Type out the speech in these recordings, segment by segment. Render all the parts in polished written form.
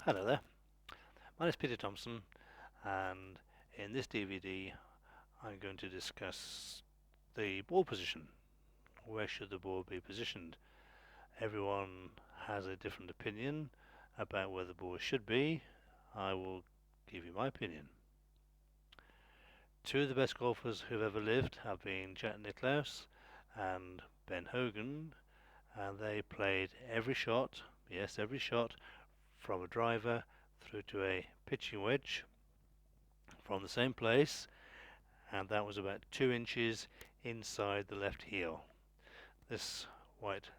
Hello there, my name is Peter Thompson, and in this DVD I'm going to discuss the ball position. Where should the ball be positioned? Everyone has a different opinion about where the ball should be. I will give you my opinion. Two of the best golfers who've ever lived have been Jack Nicklaus and Ben Hogan, and they played every shot, yes, every shot, from a driver through to a pitching wedge from the same place, and that was about 2 inches inside the left heel. This white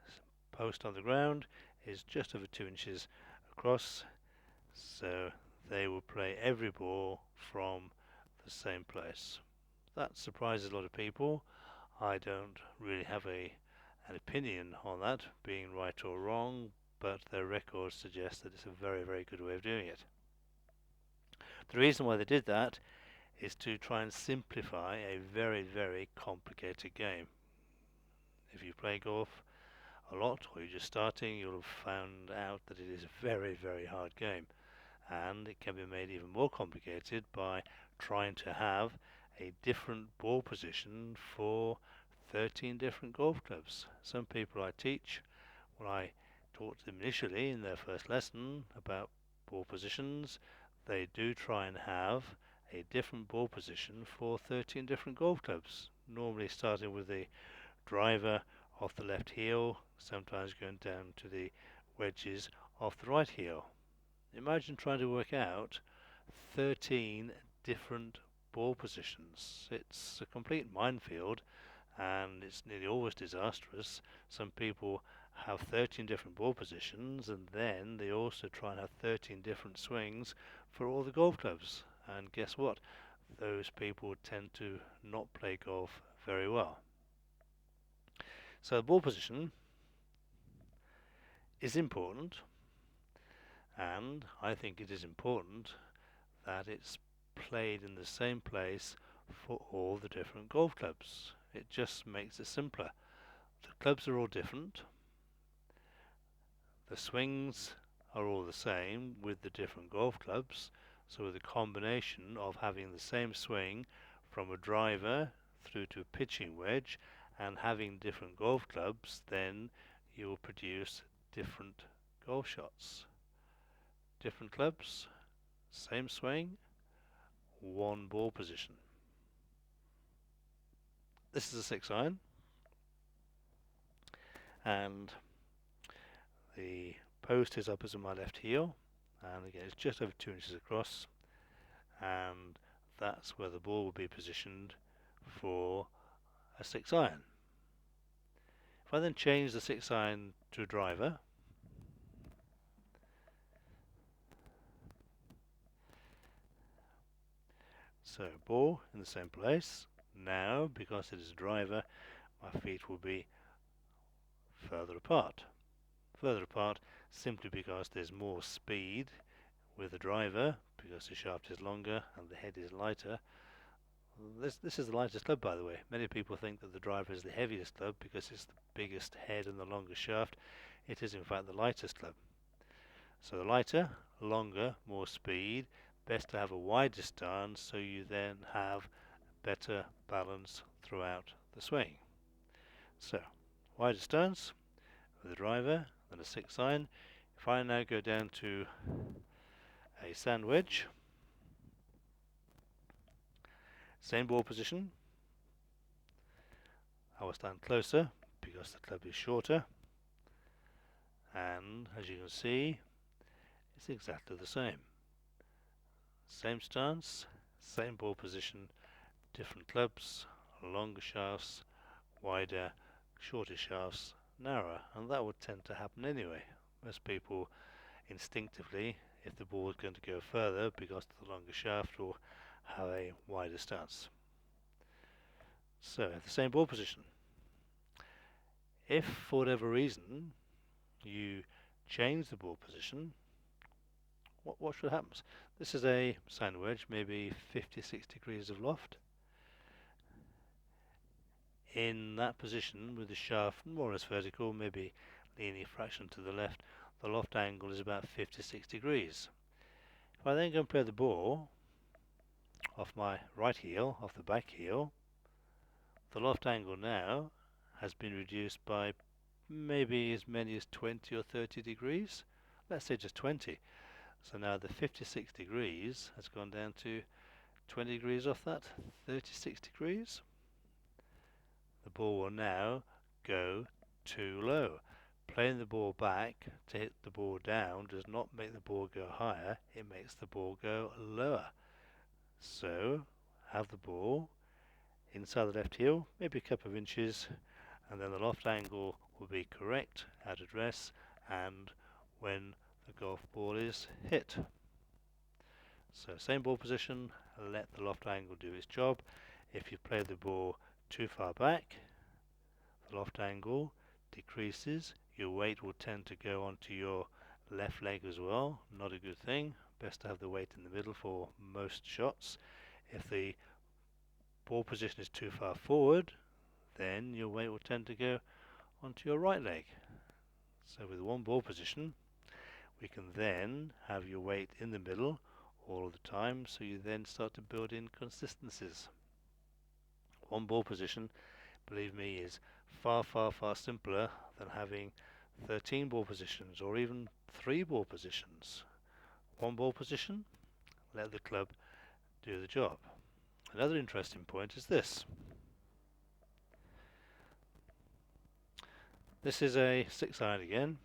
post on the ground is just over 2 inches across, so they will play every ball from the same place. That surprises a lot of people. I don't really have an opinion on that being right or wrong, but their records suggest that it's a very, very good way of doing it. The reason why they did that is to try and simplify a very, very complicated game. If you play golf a lot or you're just starting, you'll have found out that it is a very, very hard game, and it can be made even more complicated by trying to have a different ball position for 13 different golf clubs. Some people I teach, when I taught them initially in their first lesson about ball positions, they do try and have a different ball position for 13 different golf clubs, normally starting with the driver off the left heel, sometimes going down to the wedges off the right heel. Imagine trying to work out 13 different ball positions. It's a complete minefield, and it's nearly always disastrous. Some people have 13 different ball positions, and then they also try and have 13 different swings for all the golf clubs. And guess what? Those people tend to not play golf very well. So the ball position is important, and I think it is important that it's played in the same place for all the different golf clubs. It just makes it simpler. The clubs are all different, the swings are all the same with the different golf clubs, so with a combination of having the same swing from a driver through to a pitching wedge and having different golf clubs, then you will produce different golf shots. Different clubs, same swing, one ball position. This is a 6 iron, and the post is up as in my left heel, and again it's just over 2 inches across, and that's where the ball will be positioned for a 6 iron. If I then change the 6 iron to a driver, so ball in the same place. Now, because it is a driver, my feet will be further apart. Further apart simply because there's more speed with the driver, because the shaft is longer and the head is lighter. This is the lightest club, by the way. Many people think that the driver is the heaviest club because it's the biggest head and the longest shaft. It is in fact the lightest club. So the lighter, longer, more speed, best to have a wider stance so you then have better balance throughout the swing. So, wider stance with the driver than a 6 iron. If I now go down to a sand wedge, same ball position, I will stand closer because the club is shorter, and as you can see it's exactly the same. Same stance, same ball position, different clubs, longer shafts, wider, shorter shafts, narrower, and that would tend to happen anyway. Most people instinctively, if the ball is going to go further because of the longer shaft, will have a wider stance. So the same ball position. If for whatever reason you change the ball position, what should happen? This is a sand wedge, maybe 50-60 degrees of loft. In that position with the shaft more or less vertical, maybe leaning a fraction to the left, the loft angle is about 56 degrees. If I then go and play the ball off my right heel, off the back heel, the loft angle now has been reduced by maybe as many as 20 or 30 degrees. Let's say just 20. So now the 56 degrees has gone down to 20 degrees off that, 36 degrees. The ball will now go too low. Playing the ball back to hit the ball down does not make the ball go higher, it makes the ball go lower. So have the ball inside the left heel, maybe a couple of inches, and then the loft angle will be correct at address and when the golf ball is hit. So same ball position, let the loft angle do its job. If you play the ball too far back, the loft angle decreases, your weight will tend to go onto your left leg as well, not a good thing. Best to have the weight in the middle for most shots. If the ball position is too far forward, then your weight will tend to go onto your right leg. So with one ball position, we can then have your weight in the middle all of the time, so you then start to build in consistencies. One ball position, believe me, is far simpler than having 13 ball positions or even 3 ball positions. One ball position, let the club do the job. Another interesting point is this. This is a 6-iron again,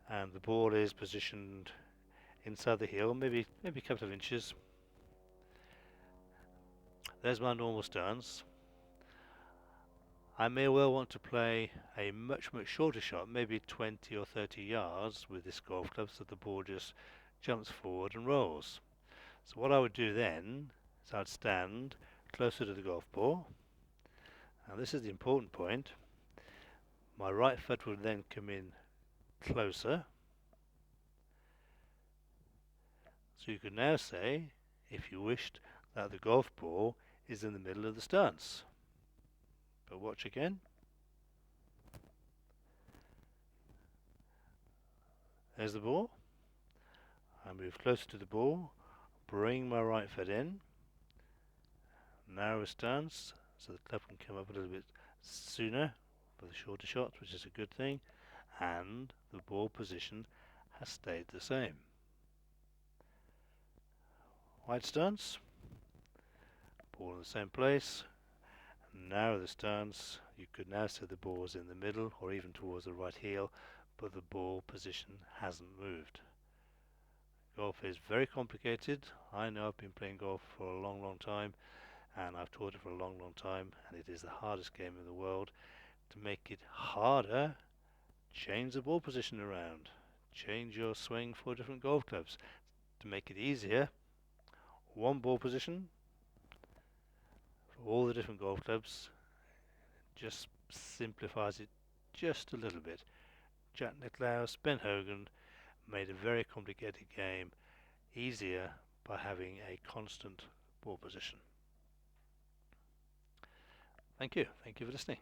and the ball is positioned inside the heel, maybe a couple of inches. There's my normal stance. I may well want to play a much shorter shot, maybe 20 or 30 yards with this golf club, so the ball just jumps forward and rolls. So what I would do then is I'd stand closer to the golf ball, and this is the important point. My right foot would then come in closer. So you could now say, if you wished, that the golf ball is in the middle of the stance. But watch again. There's the ball. I move closer to the ball, bring my right foot in, narrow stance, so the club can come up a little bit sooner for the shorter shots, which is a good thing, and the ball position has stayed the same. Wide stance, ball in the same place, narrow the stance. You could now say the ball is in the middle or even towards the right heel, but the ball position hasn't moved. Golf is very complicated. I know I've been playing golf for a long time, and I've taught it for a long time, and it is the hardest game in the world. To make it harder, change the ball position around, change your swing for different golf clubs. To make it easier, one ball position for all the different golf clubs, just simplifies it just a little bit. Jack Nicklaus, Ben Hogan made a very complicated game easier by having a constant ball position. Thank you for listening.